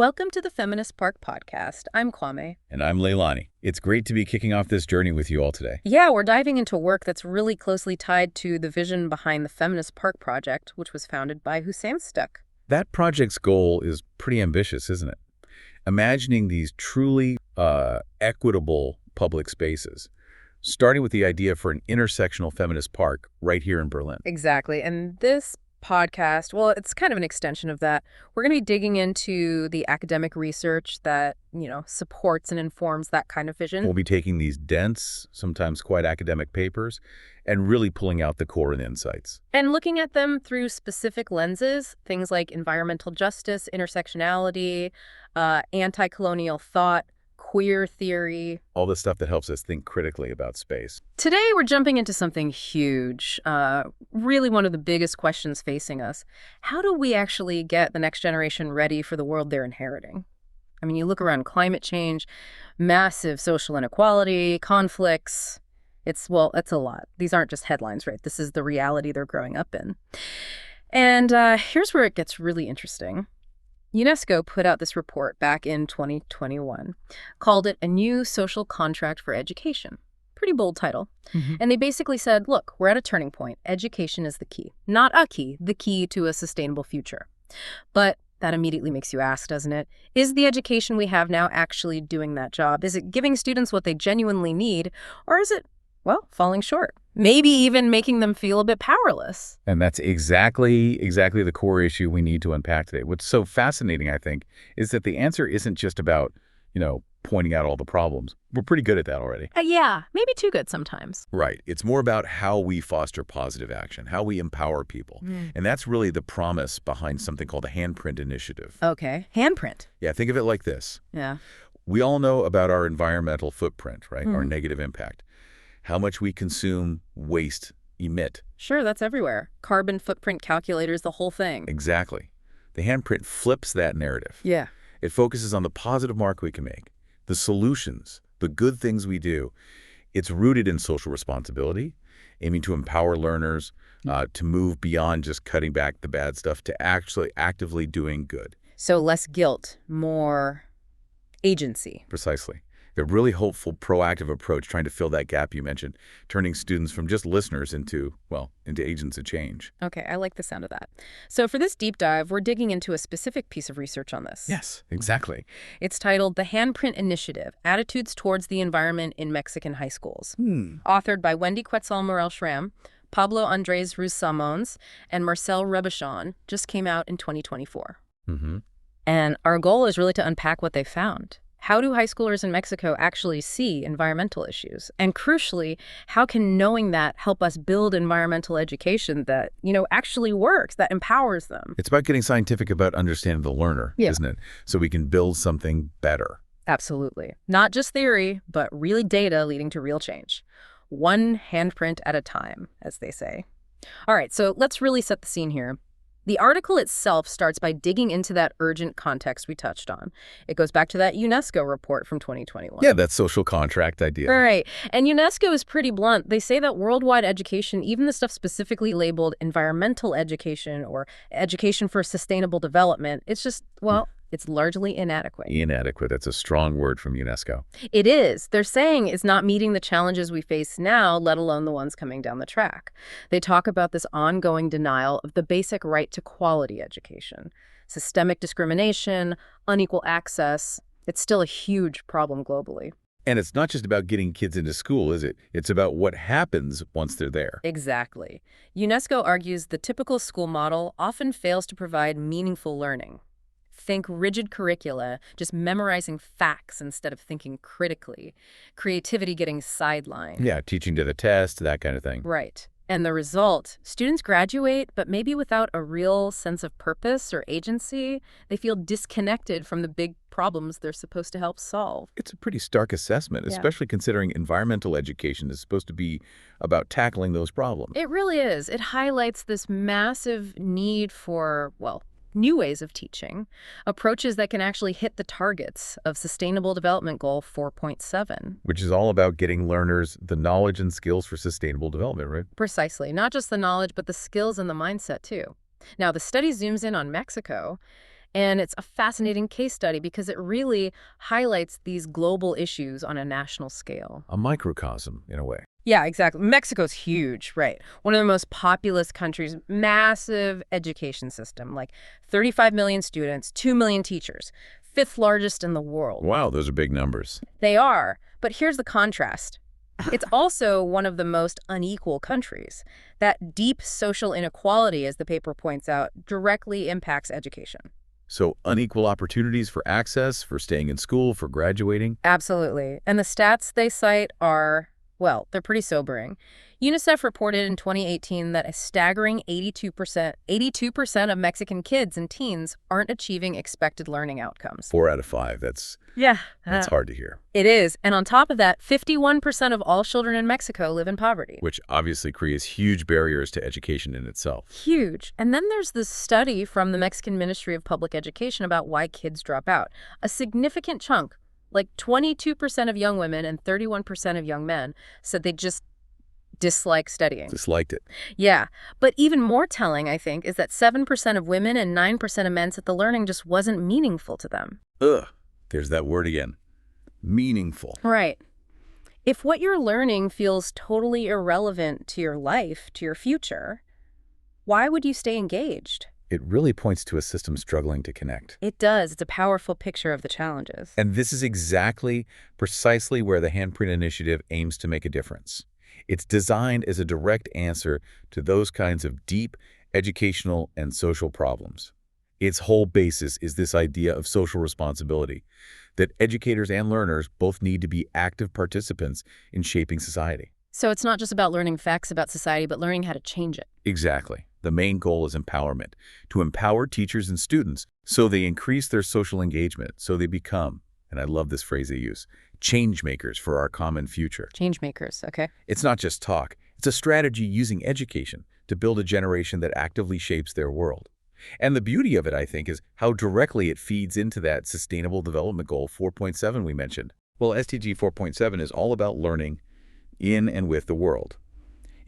Welcome to the Feminist Park podcast. I'm Kwame. And I'm Leilani. It's great to be kicking off this journey with you all today. Yeah, we're diving into work that's really closely tied to the vision behind the Feminist Park project, which was founded by Hussein Stuck. That project's goal is pretty ambitious, isn't it? Imagining these truly equitable public spaces, starting with the idea for an intersectional feminist park right here in Berlin. Exactly. And this podcast, well, it's kind of an extension of that. We're going to be digging into the academic research that, supports and informs that kind of vision. We'll be taking these dense, sometimes quite academic papers and really pulling out the core and insights. And looking at them through specific lenses, things like environmental justice, intersectionality, anti-colonial thought, queer theory. All the stuff that helps us think critically about space. Today, we're jumping into something huge, really one of the biggest questions facing us. How do we actually get the next generation ready for the world they're inheriting? I mean, you look around climate change, massive social inequality, conflicts. It's a lot. These aren't just headlines, right? This is the reality they're growing up in. And here's where it gets really interesting. UNESCO put out this report back in 2021, called it A New Social Contract for Education. Pretty bold title. And they basically said, look, we're at a turning point. Education is the key. Not a key, the key to a sustainable future. But that immediately makes you ask, doesn't it? Is the education we have now actually doing that job? Is it giving students what they genuinely need? Or is it, falling short? Maybe even making them feel a bit powerless. And that's exactly the core issue we need to unpack today. What's so fascinating, I think, is that the answer isn't just about, pointing out all the problems. We're pretty good at that already. Yeah, maybe too good sometimes. Right. It's more about how we foster positive action, how we empower people. And that's really the promise behind something called the Handprint Initiative. Okay. Handprint. Yeah, think of it like this. Yeah. We all know about our environmental footprint, right? Our negative impact. How much we consume, waste, emit. Sure, that's everywhere. Carbon footprint calculators, the whole thing. Exactly. The handprint flips that narrative. Yeah. It focuses on the positive mark we can make, the solutions, the good things we do. It's rooted in social responsibility, aiming to empower learners, to move beyond just cutting back the bad stuff to actually actively doing good. So less guilt, more agency. Precisely. A really hopeful, proactive approach trying to fill that gap you mentioned, turning students from just listeners into agents of change. Okay, I like the sound of that. So for this deep dive, we're digging into a specific piece of research on this. Yes, exactly. It's titled The Handprint Initiative, Attitudes Towards the Environment in Mexican High Schools. Authored by Wendy Quetzal Morel-Schramm, Pablo Andres Ruiz-Salmons, and Marcel Rebachon, just came out in 2024. And our goal is really to unpack what they found. How do high schoolers in Mexico actually see environmental issues? And crucially, how can knowing that help us build environmental education that, actually works, that empowers them? It's about getting scientific about understanding the learner, isn't it? So we can build something better. Absolutely. Not just theory, but really data leading to real change. One handprint at a time, as they say. All right, so let's really set the scene here. The article itself starts by digging into that urgent context we touched on. It goes back to that UNESCO report from 2021. Yeah, that social contract idea. Right. And UNESCO is pretty blunt. They say that worldwide education, even the stuff specifically labeled environmental education or education for sustainable development, it's just, it's largely inadequate. Inadequate. That's a strong word from UNESCO. It is. They're saying it's not meeting the challenges we face now, let alone the ones coming down the track. They talk about this ongoing denial of the basic right to quality education. Systemic discrimination, unequal access. It's still a huge problem globally. And it's not just about getting kids into school, is it? It's about what happens once they're there. Exactly. UNESCO argues the typical school model often fails to provide meaningful learning. Think rigid curricula, just memorizing facts instead of thinking critically. Creativity getting sidelined. Yeah, teaching to the test, that kind of thing. Right. And the result, students graduate, but maybe without a real sense of purpose or agency. They feel disconnected from the big problems they're supposed to help solve. It's a pretty stark assessment, especially considering environmental education is supposed to be about tackling those problems. It really is. It highlights this massive need for, new ways of teaching, approaches that can actually hit the targets of Sustainable Development Goal 4.7. Which is all about getting learners the knowledge and skills for sustainable development, right? Precisely. Not just the knowledge, but the skills and the mindset, too. Now, the study zooms in on Mexico, And it's a fascinating case study because it really highlights these global issues on a national scale. A microcosm, in a way. Yeah, exactly. Mexico's huge, right? One of the most populous countries, massive education system, like 35 million students, 2 million teachers, fifth largest in the world. Wow, those are big numbers. They are. But here's the contrast. It's also one of the most unequal countries. That deep social inequality, as the paper points out, directly impacts education. So unequal opportunities for access, for staying in school, for graduating. Absolutely. And the stats they cite are, well, they're pretty sobering. UNICEF reported in 2018 that a staggering 82% of Mexican kids and teens aren't achieving expected learning outcomes. 4 out of 5. That's hard to hear. It is. And on top of that, 51% of all children in Mexico live in poverty. Which obviously creates huge barriers to education in itself. Huge. And then there's this study from the Mexican Ministry of Public Education about why kids drop out. A significant chunk, like 22% of young women and 31% of young men, said they just dislike studying. Disliked it. Yeah. But even more telling, I think, is that 7% of women and 9% of men said the learning just wasn't meaningful to them. Ugh. There's that word again. Meaningful. Right. If what you're learning feels totally irrelevant to your life, to your future, why would you stay engaged? It really points to a system struggling to connect. It does. It's a powerful picture of the challenges. And this is precisely where the Handprint Initiative aims to make a difference. It's designed as a direct answer to those kinds of deep educational and social problems. Its whole basis is this idea of social responsibility, that educators and learners both need to be active participants in shaping society. So it's not just about learning facts about society, but learning how to change it. Exactly. The main goal is empowerment, to empower teachers and students so they increase their social engagement, so they become, and I love this phrase they use, change makers for our common future. Change makers, okay. It's not just talk. It's a strategy using education to build a generation that actively shapes their world. And the beauty of it, I think, is how directly it feeds into that Sustainable Development Goal 4.7 we mentioned. Well, SDG 4.7 is all about learning in and with the world.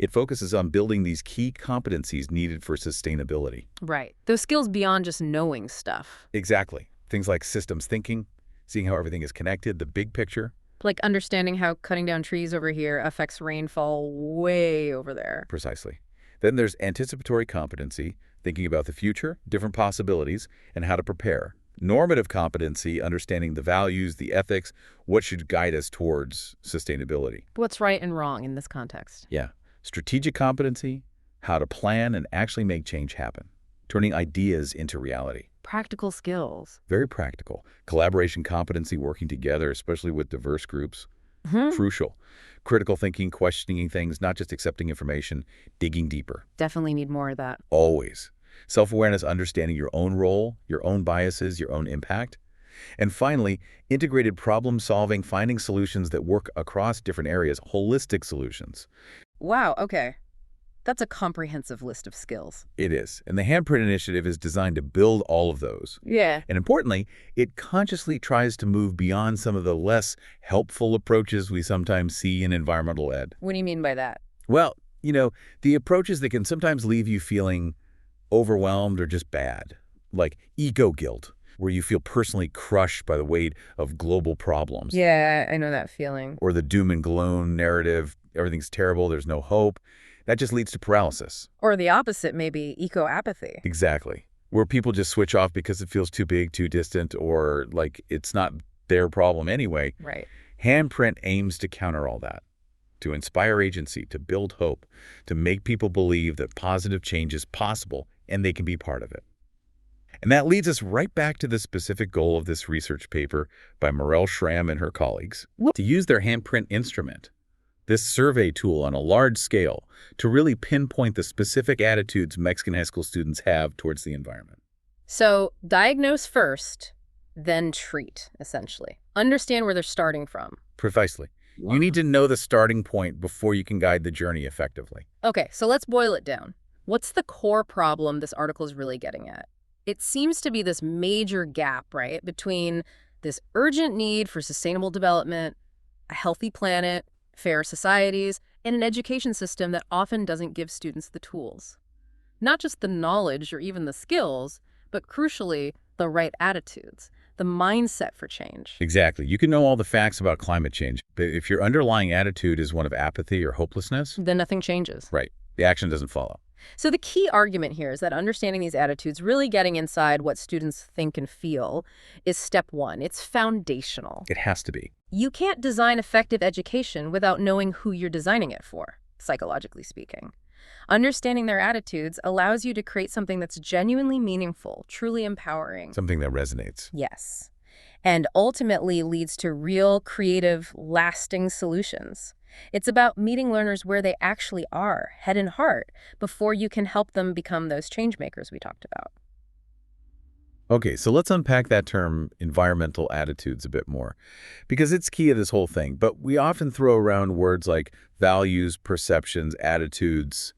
It focuses on building these key competencies needed for sustainability. Right. Those skills beyond just knowing stuff. Exactly. Things like systems thinking, seeing how everything is connected, the big picture. Like understanding how cutting down trees over here affects rainfall way over there. Precisely. Then there's anticipatory competency, thinking about the future, different possibilities, and how to prepare. Normative competency, understanding the values, the ethics, what should guide us towards sustainability. What's right and wrong in this context? Yeah. Strategic competency, how to plan and actually make change happen, turning ideas into reality. Practical skills. Very practical. Collaboration competency, working together, especially with diverse groups. Crucial. Critical thinking, questioning things, not just accepting information, digging deeper. Definitely need more of that. Always. Self-awareness, understanding your own role, your own biases, your own impact. And finally, integrated problem solving, finding solutions that work across different areas, holistic solutions. Wow, okay. That's a comprehensive list of skills. It is. And the Handprint Initiative is designed to build all of those. Yeah. And importantly, it consciously tries to move beyond some of the less helpful approaches we sometimes see in environmental ed. What do you mean by that? Well, the approaches that can sometimes leave you feeling overwhelmed or just bad, like eco-guilt, where you feel personally crushed by the weight of global problems. Yeah, I know that feeling. Or the doom and gloom narrative, everything's terrible, there's no hope. That just leads to paralysis. Or the opposite, maybe eco-apathy. Exactly. Where people just switch off because it feels too big, too distant, or like it's not their problem anyway. Right. Handprint aims to counter all that, to inspire agency, to build hope, to make people believe that positive change is possible and they can be part of it. And that leads us right back to the specific goal of this research paper by Morel and her colleagues, to use their Handprint instrument, this survey tool on a large scale, to really pinpoint the specific attitudes Mexican high school students have towards the environment. So diagnose first, then treat, essentially. Understand where they're starting from. Precisely. You need to know the starting point before you can guide the journey effectively. Okay, so let's boil it down. What's the core problem this article is really getting at? It seems to be this major gap, right, between this urgent need for sustainable development, a healthy planet, fair societies, and an education system that often doesn't give students the tools. Not just the knowledge or even the skills, but crucially, the right attitudes, the mindset for change. Exactly. You can know all the facts about climate change, but if your underlying attitude is one of apathy or hopelessness, Then nothing changes. right, the action doesn't follow. So the key argument here is that understanding these attitudes, really getting inside what students think and feel, is step one. It's foundational. It has to be. You can't design effective education without knowing who you're designing it for, psychologically speaking. Understanding their attitudes allows you to create something that's genuinely meaningful, truly empowering. Something that resonates. Yes. And ultimately leads to real, creative, lasting solutions. It's about meeting learners where they actually are, head and heart, before you can help them become those change makers we talked about. Okay, so let's unpack that term environmental attitudes a bit more, because it's key to this whole thing. But we often throw around words like values, perceptions, attitudes,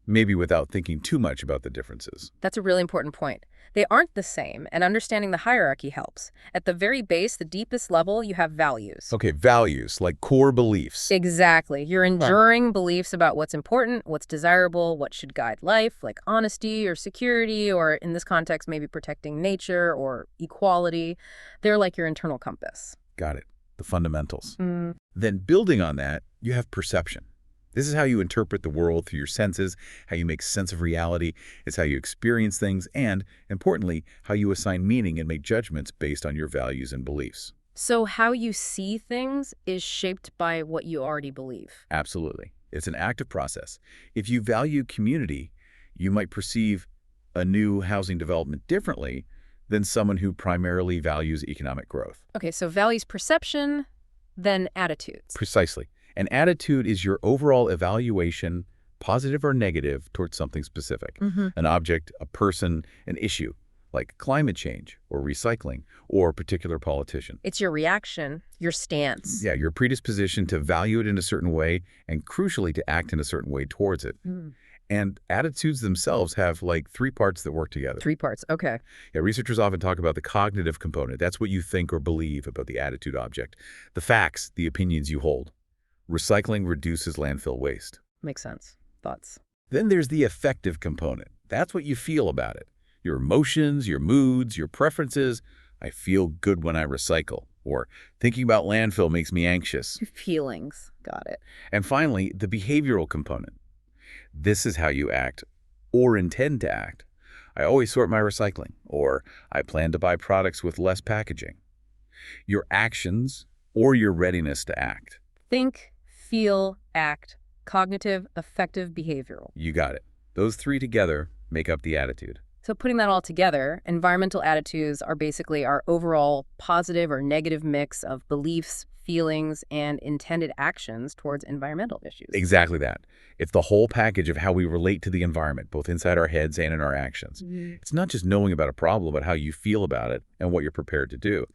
maybe without thinking too much about the differences. That's a really important point. They aren't the same, and understanding the hierarchy helps. At the very base, the deepest level, you have values. Okay, values, like core beliefs. Exactly. Your enduring beliefs about what's important, what's desirable, what should guide life, like honesty or security, or in this context, maybe protecting nature or equality. They're like your internal compass. Got it. The fundamentals. Then building on that, you have perception. This is how you interpret the world through your senses, how you make sense of reality. It's how you experience things, and, importantly, how you assign meaning and make judgments based on your values and beliefs. So how you see things is shaped by what you already believe. Absolutely. It's an active process. If you value community, you might perceive a new housing development differently than someone who primarily values economic growth. Okay, so values perception, then attitudes. Precisely. An attitude is your overall evaluation, positive or negative, towards something specific. An object, a person, an issue, like climate change or recycling or a particular politician. It's your reaction, your stance. Yeah, your predisposition to value it in a certain way and, crucially, to act in a certain way towards it. And attitudes themselves have like 3 parts that work together. 3 parts, okay. Yeah, researchers often talk about the cognitive component. That's what you think or believe about the attitude object. The facts, the opinions you hold. Recycling reduces landfill waste. Makes sense. Thoughts? Then there's the affective component. That's what you feel about it. Your emotions, your moods, your preferences. I feel good when I recycle. Or thinking about landfill makes me anxious. Feelings. Got it. And finally, the behavioral component. This is how you act or intend to act. I always sort my recycling. Or I plan to buy products with less packaging. Your actions or your readiness to act. Think, feel, act, cognitive, affective, behavioral. You got it. Those 3 together make up the attitude. So putting that all together, environmental attitudes are basically our overall positive or negative mix of beliefs, feelings, and intended actions towards environmental issues. Exactly that. It's the whole package of how we relate to the environment, both inside our heads and in our actions. It's not just knowing about a problem, but how you feel about it and what you're prepared to do.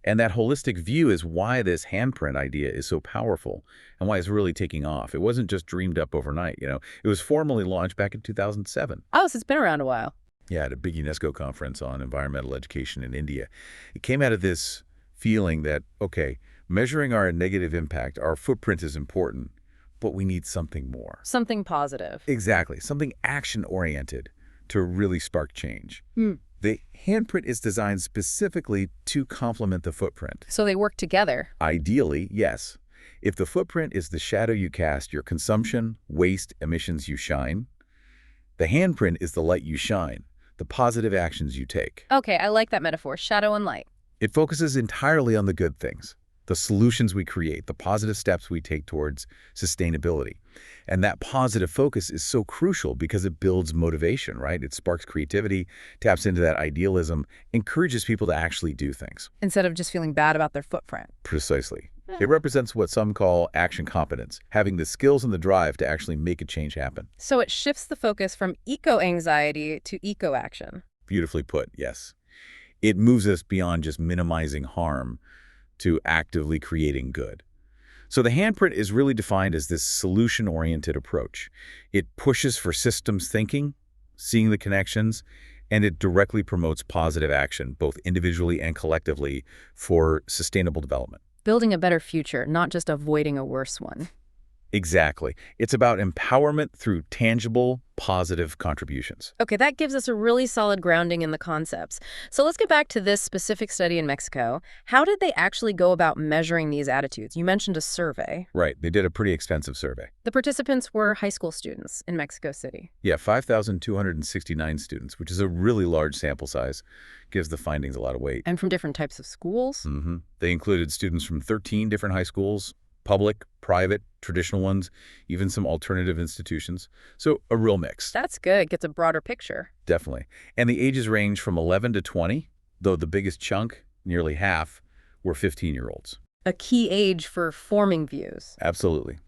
And that holistic view is why this handprint idea is so powerful and why it's really taking off. It wasn't just dreamed up overnight, you know. It was formally launched back in 2007. Oh, so it's been around a while. Yeah, at a big UNESCO conference on environmental education in India. It came out of this feeling that, okay, measuring our negative impact, our footprint is important, but we need something more. Something positive. Exactly. Something action-oriented to really spark change. The handprint is designed specifically to complement the footprint. So they work together. Ideally, yes. If the footprint is the shadow you cast, your consumption, waste, emissions you shine, the handprint is the light you shine, the positive actions you take. Okay, I like that metaphor, shadow and light. It focuses entirely on the good things, the solutions we create, the positive steps we take towards sustainability. And that positive focus is so crucial because it builds motivation, right? It sparks creativity, taps into that idealism, encourages people to actually do things. Instead of just feeling bad about their footprint. Precisely. It represents what some call action competence, having the skills and the drive to actually make a change happen. So it shifts the focus from eco-anxiety to eco-action. Beautifully put, yes. It moves us beyond just minimizing harm to actively creating good. So the handprint is really defined as this solution-oriented approach. It pushes for systems thinking, seeing the connections, and it directly promotes positive action, both individually and collectively, for sustainable development. Building a better future, not just avoiding a worse one. Exactly. It's about empowerment through tangible, positive contributions. Okay, that gives us a really solid grounding in the concepts. So let's get back to this specific study in Mexico. How did they actually go about measuring these attitudes? You mentioned a survey. Right. They did a pretty extensive survey. The participants were high school students in Mexico City. Yeah, 5,269 students, which is a really large sample size, gives the findings a lot of weight. And from different types of schools? They included students from 13 different high schools, public, private, traditional ones, even some alternative institutions. So a real mix. That's good. Gets a broader picture. Definitely. And the ages range from 11 to 20, though the biggest chunk, nearly half, were 15-year-olds. A key age for forming views. Absolutely.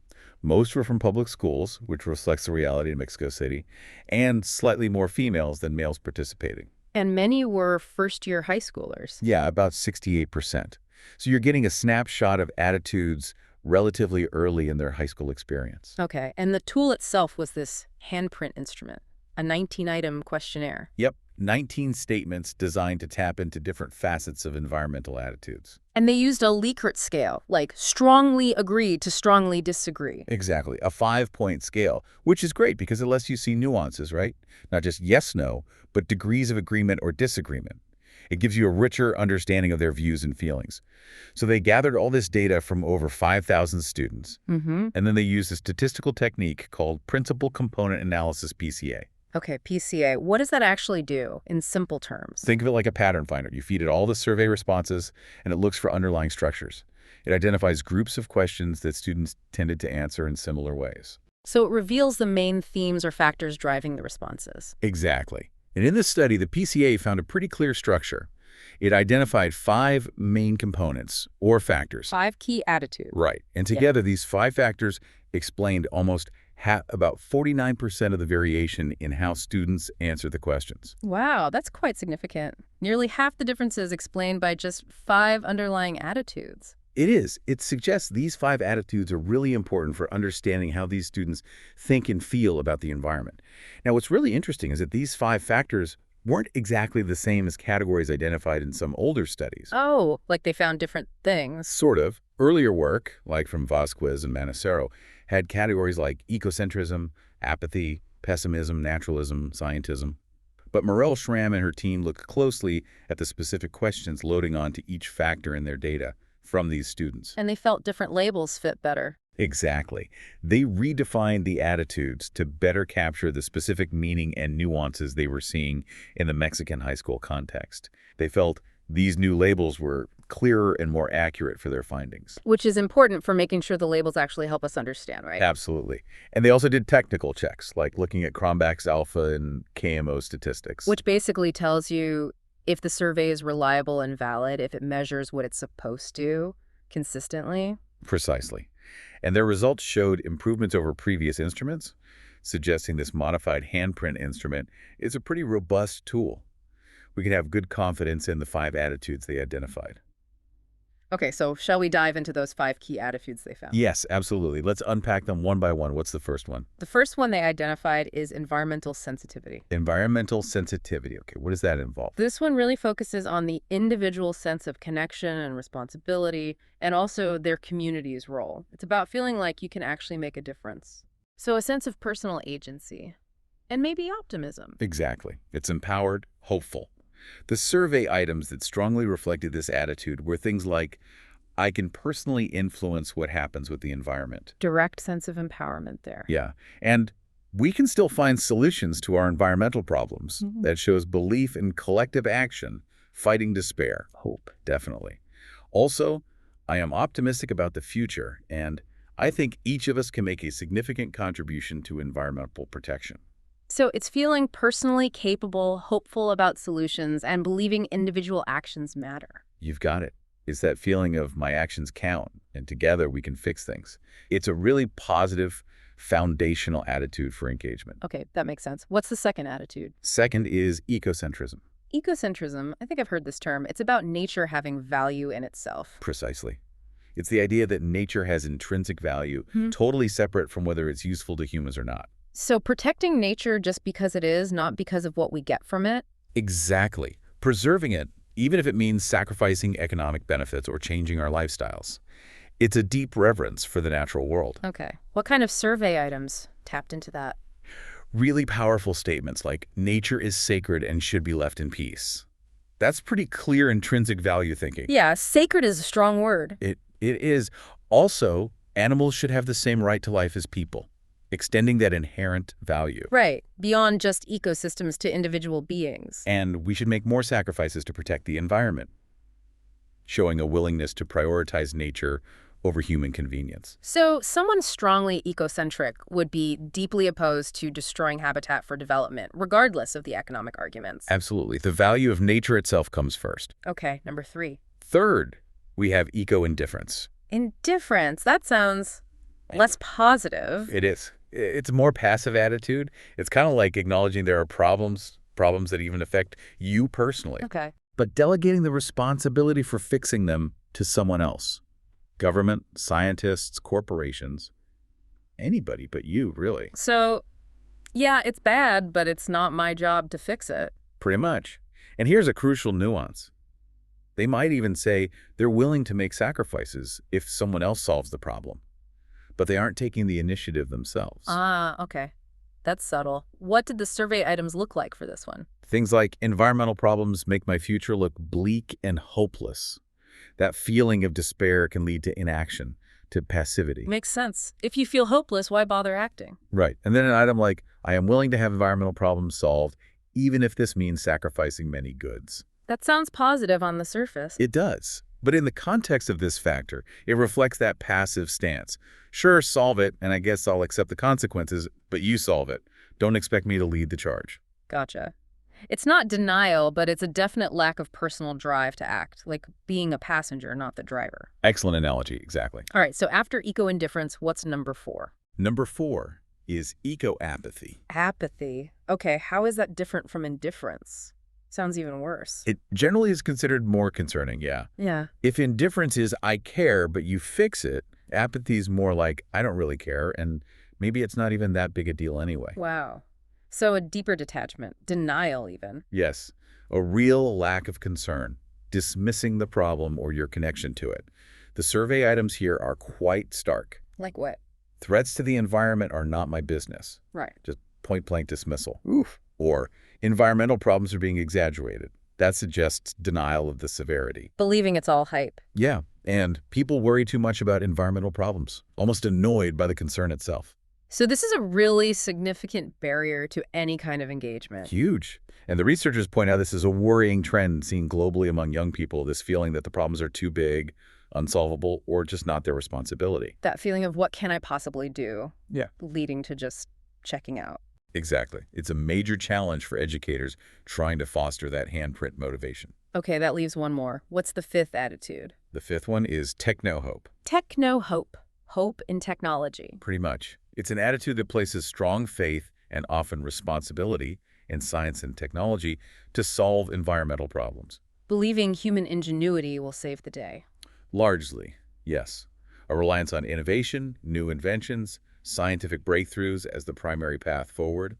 Most were from public schools, which reflects the reality in Mexico City, and slightly more females than males participating. And many were first-year high schoolers. Yeah, about 68%. So you're getting a snapshot of attitudes relatively early in their high school experience. Okay, and the tool itself was this handprint instrument, a 19-item questionnaire. Yep, 19 statements designed to tap into different facets of environmental attitudes. And they used a Likert scale, like strongly agree to strongly disagree. Exactly, a 5-point scale, which is great because it lets you see nuances, right? Not just yes, no, but degrees of agreement or disagreement. It gives you a richer understanding of their views and feelings. So they gathered all this data from over 5,000 students, and then they used a statistical technique called Principal Component Analysis, PCA. Okay, PCA. What does that actually do in simple terms? Think of it like a pattern finder. You feed it all the survey responses, and it looks for underlying structures. It identifies groups of questions that students tended to answer in similar ways. So it reveals the main themes or factors driving the responses. Exactly. And in this study, the PCA found a pretty clear structure. It identified 5 main components or factors. 5 key attitudes. Right. And together, these 5 factors explained almost about 49% of the variation in how students answer the questions. Wow, that's quite significant. Nearly half the differences explained by just 5 underlying attitudes. It is. It suggests these 5 attitudes are really important for understanding how these students think and feel about the environment. Now, what's really interesting is that these 5 factors weren't exactly the same as categories identified in some older studies. Oh, like they found different things. Sort of. Earlier work, like from Vasquez and Manicero, had categories like ecocentrism, apathy, pessimism, naturalism, scientism. But Morel, Schramm, and her team looked closely at the specific questions loading onto each factor in their data from these students. And they felt different labels fit better. Exactly. They redefined the attitudes to better capture the specific meaning and nuances they were seeing in the Mexican high school context. They felt these new labels were clearer and more accurate for their findings. Which is important for making sure the labels actually help us understand, right? Absolutely. And they also did technical checks, like looking at Cronbach's alpha and KMO statistics. Which basically tells you if the survey is reliable and valid, if it measures what it's supposed to consistently. Precisely. And their results showed improvements over previous instruments, suggesting this modified handprint instrument is a pretty robust tool. We can have good confidence in the 5 attitudes they identified. Okay, so shall we dive into those 5 key attitudes they found? Yes, absolutely. Let's unpack them one by one. What's the first one? The first one they identified is environmental sensitivity. Environmental sensitivity. Okay, what does that involve? This one really focuses on the individual sense of connection and responsibility, and also their community's role. It's about feeling like you can actually make a difference. So a sense of personal agency, and maybe optimism. Exactly. It's empowered, hopeful. The survey items that strongly reflected this attitude were things like, I can personally influence what happens with the environment. Direct sense of empowerment there. Yeah. And we can still find solutions to our environmental problems. That shows belief in collective action, fighting despair. Hope. Definitely. Also, I am optimistic about the future, and I think each of us can make a significant contribution to environmental protection. So it's feeling personally capable, hopeful about solutions, and believing individual actions matter. You've got it. It's that feeling of my actions count, and together we can fix things. It's a really positive, foundational attitude for engagement. Okay, that makes sense. What's the second attitude? Second is ecocentrism. Ecocentrism, I think I've heard this term. It's about nature having value in itself. Precisely. It's the idea that nature has intrinsic value, totally separate from whether it's useful to humans or not. So protecting nature just because it is, not because of what we get from it? Exactly. Preserving it, even if it means sacrificing economic benefits or changing our lifestyles. It's a deep reverence for the natural world. Okay. What kind of survey items tapped into that? Really powerful statements like, nature is sacred and should be left in peace. That's pretty clear intrinsic value thinking. Yeah, sacred is a strong word. It is. Also, animals should have the same right to life as people, extending that inherent value. Right. Beyond just ecosystems to individual beings. And we should make more sacrifices to protect the environment, showing a willingness to prioritize nature over human convenience. So someone strongly ecocentric would be deeply opposed to destroying habitat for development, regardless of the economic arguments. Absolutely. The value of nature itself comes first. Okay, number 3. Third, we have eco-indifference. Indifference. That sounds less positive. It is. It's a more passive attitude. It's kind of like acknowledging there are problems that even affect you personally. Okay. But delegating the responsibility for fixing them to someone else. Government, scientists, corporations, anybody but you, really. So, yeah, it's bad, but it's not my job to fix it. Pretty much. And here's a crucial nuance. They might even say they're willing to make sacrifices if someone else solves the problem, but they aren't taking the initiative themselves. Ah, okay. That's subtle. What did the survey items look like for this one? Things like environmental problems make my future look bleak and hopeless. That feeling of despair can lead to inaction, to passivity. Makes sense. If you feel hopeless, why bother acting? Right. And then an item like, I am willing to have environmental problems solved, even if this means sacrificing many goods. That sounds positive on the surface. It does. But in the context of this factor, it reflects that passive stance. Sure, solve it, and I guess I'll accept the consequences, but you solve it. Don't expect me to lead the charge. Gotcha. It's not denial, but it's a definite lack of personal drive to act, like being a passenger, not the driver. Excellent analogy, exactly. All right, so after eco-indifference, what's number 4? Number 4 is eco-apathy. Apathy. Okay, how is that different from indifference? Sounds even worse. It generally is considered more concerning, yeah. Yeah. If indifference is, I care, but you fix it, apathy is more like, I don't really care, and maybe it's not even that big a deal anyway. Wow. So a deeper detachment, denial even. Yes, a real lack of concern, dismissing the problem or your connection to it. The survey items here are quite stark. Like what? Threats to the environment are not my business. Right. Just point-blank dismissal. Oof. Or environmental problems are being exaggerated. That suggests denial of the severity. Believing it's all hype. Yeah, and people worry too much about environmental problems, almost annoyed by the concern itself. So this is a really significant barrier to any kind of engagement. Huge. And the researchers point out this is a worrying trend seen globally among young people, this feeling that the problems are too big, unsolvable, or just not their responsibility. That feeling of what can I possibly do? Yeah. Leading to just checking out. Exactly. It's a major challenge for educators trying to foster that handprint motivation. Okay, that leaves one more. What's the 5th attitude? The 5th one is techno-hope. Techno-hope. Hope in technology. Pretty much. It's an attitude that places strong faith and often responsibility in science and technology to solve environmental problems. Believing human ingenuity will save the day. Largely, yes. A reliance on innovation, new inventions, scientific breakthroughs as the primary path forward.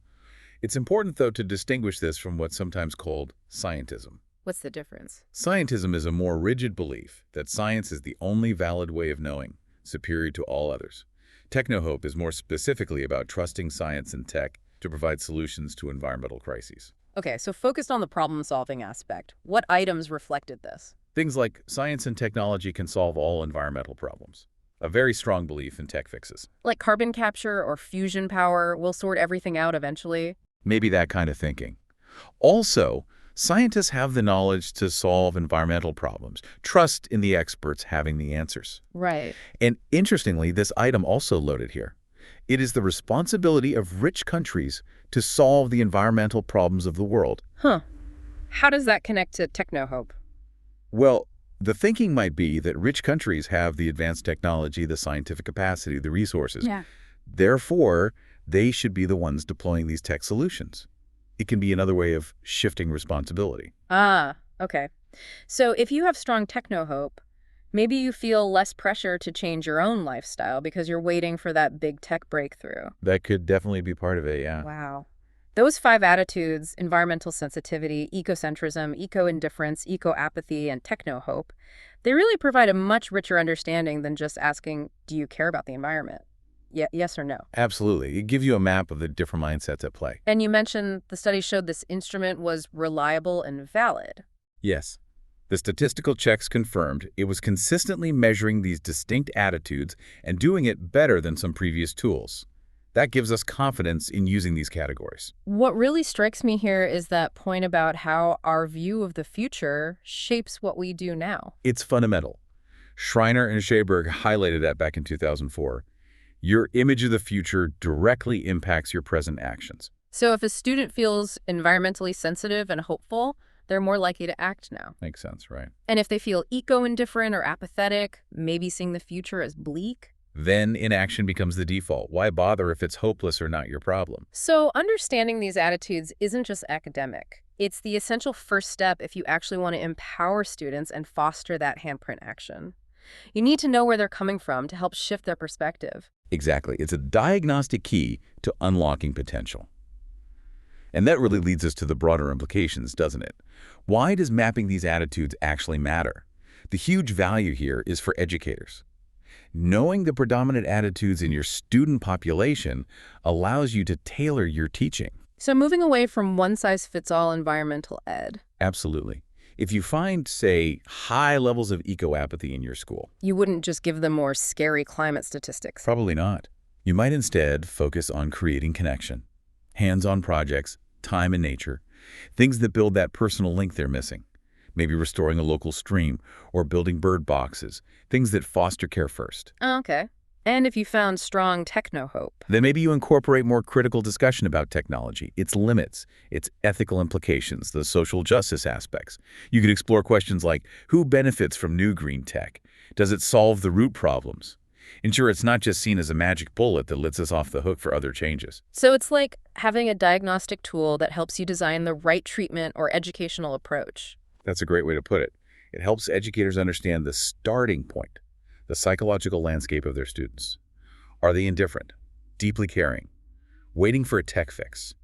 It's important, though, to distinguish this from what's sometimes called scientism. What's the difference? Scientism is a more rigid belief that science is the only valid way of knowing, superior to all others. Techno-hope is more specifically about trusting science and tech to provide solutions to environmental crises. Okay, so focused on the problem-solving aspect, what items reflected this? Things like science and technology can solve all environmental problems. A very strong belief in tech fixes. Like carbon capture or fusion power will sort everything out eventually? Maybe that kind of thinking. Also, scientists have the knowledge to solve environmental problems. Trust in the experts having the answers. Right. And interestingly, this item also loaded here. It is the responsibility of rich countries to solve the environmental problems of the world. Huh. How does that connect to techno-hope? Well, the thinking might be that rich countries have the advanced technology, the scientific capacity, the resources. Yeah. Therefore, they should be the ones deploying these tech solutions. It can be another way of shifting responsibility. Ah, okay. So if you have strong techno-hope, maybe you feel less pressure to change your own lifestyle because you're waiting for that big tech breakthrough. That could definitely be part of it, yeah. Wow. Those 5 attitudes, environmental sensitivity, ecocentrism, eco-indifference, eco-apathy, and techno-hope, they really provide a much richer understanding than just asking, do you care about the environment? Yes or no? Absolutely. It gives you a map of the different mindsets at play. And you mentioned the study showed this instrument was reliable and valid. Yes. The statistical checks confirmed it was consistently measuring these distinct attitudes and doing it better than some previous tools. That gives us confidence in using these categories. What really strikes me here is that point about how our view of the future shapes what we do now. It's fundamental. Schreiner and Scheberg highlighted that back in 2004. Your image of the future directly impacts your present actions. So if a student feels environmentally sensitive and hopeful, they're more likely to act now. Makes sense, right? And if they feel eco-indifferent or apathetic, maybe seeing the future as bleak, Then inaction becomes the default. Why bother if it's hopeless or not your problem? so understanding these attitudes isn't just academic. It's the essential first step if you actually want to empower students and foster that handprint action. You need to know where they're coming from to help shift their perspective. Exactly. It's a diagnostic key to unlocking potential. And that really leads us to the broader implications, doesn't it? Why does mapping these attitudes actually matter? The huge value here is for educators. Knowing the predominant attitudes in your student population allows you to tailor your teaching. So moving away from one-size-fits-all environmental ed, Absolutely. If you find, say, high levels of eco-apathy in your school, you wouldn't just give them more scary climate statistics. probably not. You might instead focus on creating connection, hands-on projects, time in nature, things that build that personal link they're missing. Maybe restoring a local stream or building bird boxes, things that foster care first. Oh, okay. And if you found strong techno-hope. Then maybe you incorporate more critical discussion about technology, its limits, its ethical implications, the social justice aspects. You could explore questions like, who benefits from new green tech? Does it solve the root problems? Ensure it's not just seen as a magic bullet that lets us off the hook for other changes. So it's like having a diagnostic tool that helps you design the right treatment or educational approach. That's a great way to put it. It helps educators understand the starting point, the psychological landscape of their students. Are they indifferent, deeply caring, waiting for a tech fix,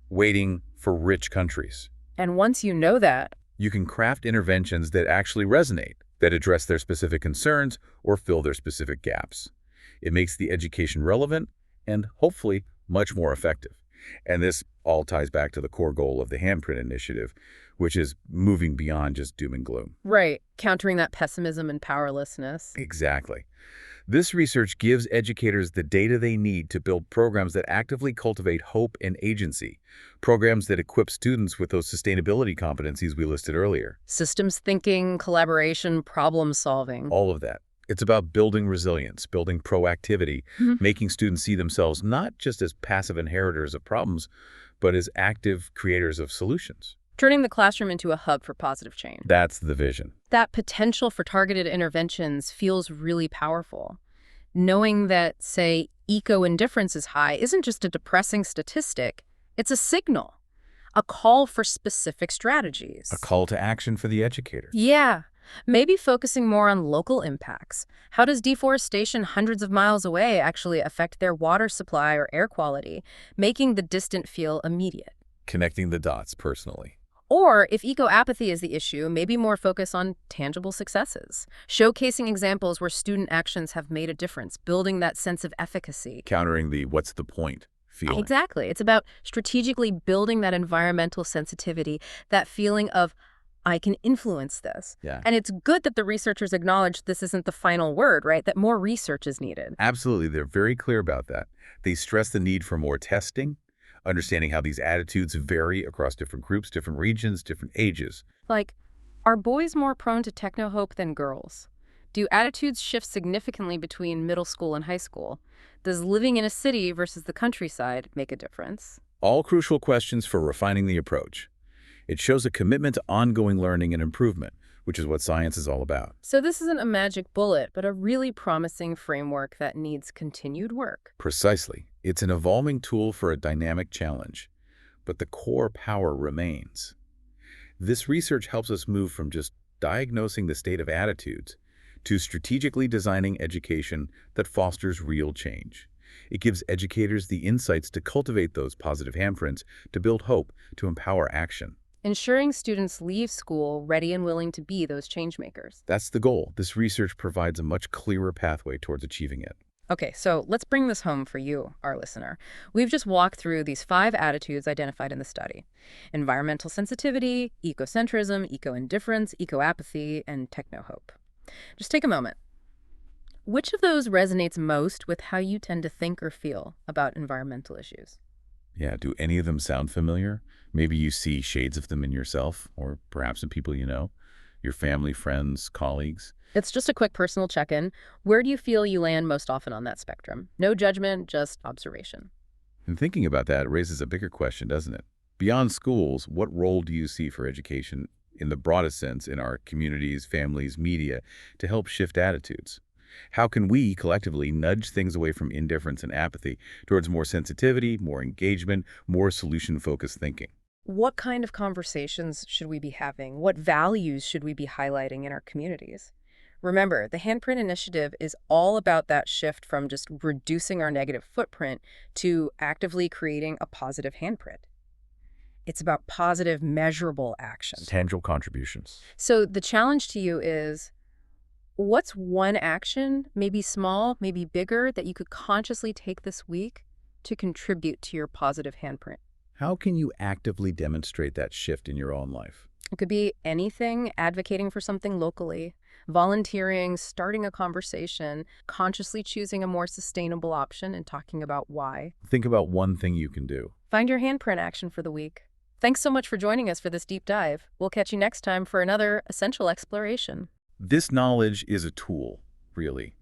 waiting for rich countries? And once you know that, You can craft interventions that actually resonate, that address their specific concerns or fill their specific gaps. It makes the education relevant and, hopefully, much more effective. And this all ties back to the core goal of the Handprint Initiative, which is moving beyond just doom and gloom. right, countering that pessimism and powerlessness. Exactly. This research gives educators the data they need to build programs that actively cultivate hope and agency, programs that equip students with those sustainability competencies we listed earlier. Systems thinking, collaboration, problem solving. All of that. It's about building resilience, building proactivity, Mhm. making students see themselves not just as passive inheritors of problems, but as active creators of solutions. Turning the classroom into a hub for positive change. That's the vision. That potential for targeted interventions feels really powerful. Knowing that, say, eco-indifference is high isn't just a depressing statistic, it's a signal, a call for specific strategies. A call to action for the educator. Yeah, maybe focusing more on local impacts. How does deforestation hundreds of miles away actually affect their water supply or air quality, making the distant feel immediate? Connecting the dots personally. Or if eco-apathy is the issue, maybe more focus on tangible successes, showcasing examples where student actions have made a difference, building that sense of efficacy. Countering the what's the point feeling. Exactly. It's about strategically building that environmental sensitivity, that feeling of, I can influence this. Yeah. And it's good that the researchers acknowledge this isn't the final word, right? That more research is needed. Absolutely. They're very clear about that. They stress the need for more testing, understanding how these attitudes vary across different groups, different regions, different ages. Like, are boys more prone to techno-hope than girls? Do attitudes shift significantly between middle school and high school? Does living in a city versus the countryside make a difference? All crucial questions for refining the approach. It shows a commitment to ongoing learning and improvement, which is what science is all about. So this isn't a magic bullet, but a really promising framework that needs continued work. Precisely. It's an evolving tool for a dynamic challenge, but the core power remains. This research helps us move from just diagnosing the state of attitudes to strategically designing education that fosters real change. It gives educators the insights to cultivate those positive handprints, to build hope, to empower action. Ensuring students leave school ready and willing to be those change makers. That's the goal. This research provides a much clearer pathway towards achieving it. Okay, so let's bring this home for you, our listener. We've just walked through these 5 attitudes identified in the study: environmental sensitivity, ecocentrism, eco-indifference, eco-apathy, and techno-hope. Just take a moment. Which of those resonates most with how you tend to think or feel about environmental issues? Yeah, do any of them sound familiar? Maybe you see shades of them in yourself, or perhaps in people you know, your family, friends, colleagues. It's just a quick personal check-in. Where do you feel you land most often on that spectrum? No judgment, just observation. And thinking about that raises a bigger question, doesn't it? Beyond schools, what role do you see for education in the broadest sense in our communities, families, media, to help shift attitudes? How can we collectively nudge things away from indifference and apathy towards more sensitivity, more engagement, more solution-focused thinking? What kind of conversations should we be having? What values should we be highlighting in our communities? Remember, the Handprint Initiative is all about that shift from just reducing our negative footprint to actively creating a positive handprint. It's about positive, measurable action. Tangible contributions. So the challenge to you is, what's one action, maybe small, maybe bigger, that you could consciously take this week to contribute to your positive handprint? How can you actively demonstrate that shift in your own life? It could be anything: advocating for something locally, volunteering, starting a conversation, consciously choosing a more sustainable option and talking about why. Think about one thing you can do. Find your handprint action for the week. Thanks so much for joining us for this deep dive. We'll catch you next time for another essential exploration. This knowledge is a tool, really.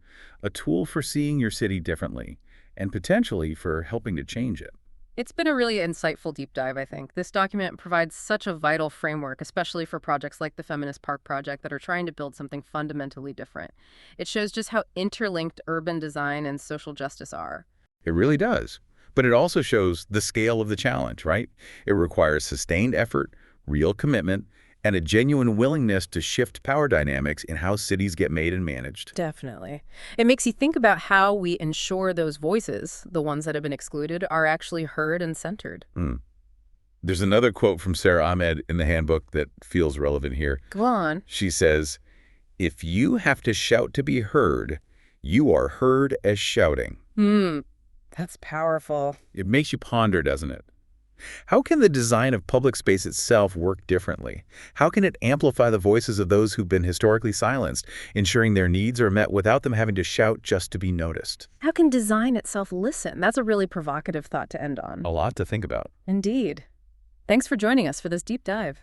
A tool for seeing your city differently, and potentially for helping to change it. It's been a really insightful deep dive, I think. This document provides such a vital framework, especially for projects like the Feminist Park Project that are trying to build something fundamentally different. It shows just how interlinked urban design and social justice are. It really does. But it also shows the scale of the challenge, right? It requires sustained effort, real commitment, and a genuine willingness to shift power dynamics in how cities get made and managed. Definitely. It makes you think about how we ensure those voices, the ones that have been excluded, are actually heard and centered. There's another quote from Sarah Ahmed in the handbook that feels relevant here. Go on. She says, "If you have to shout to be heard, you are heard as shouting." That's powerful. It makes you ponder, doesn't it? How can the design of public space itself work differently? How can it amplify the voices of those who've been historically silenced, ensuring their needs are met without them having to shout just to be noticed? How can design itself listen? That's a really provocative thought to end on. A lot to think about. Indeed. Thanks for joining us for this deep dive.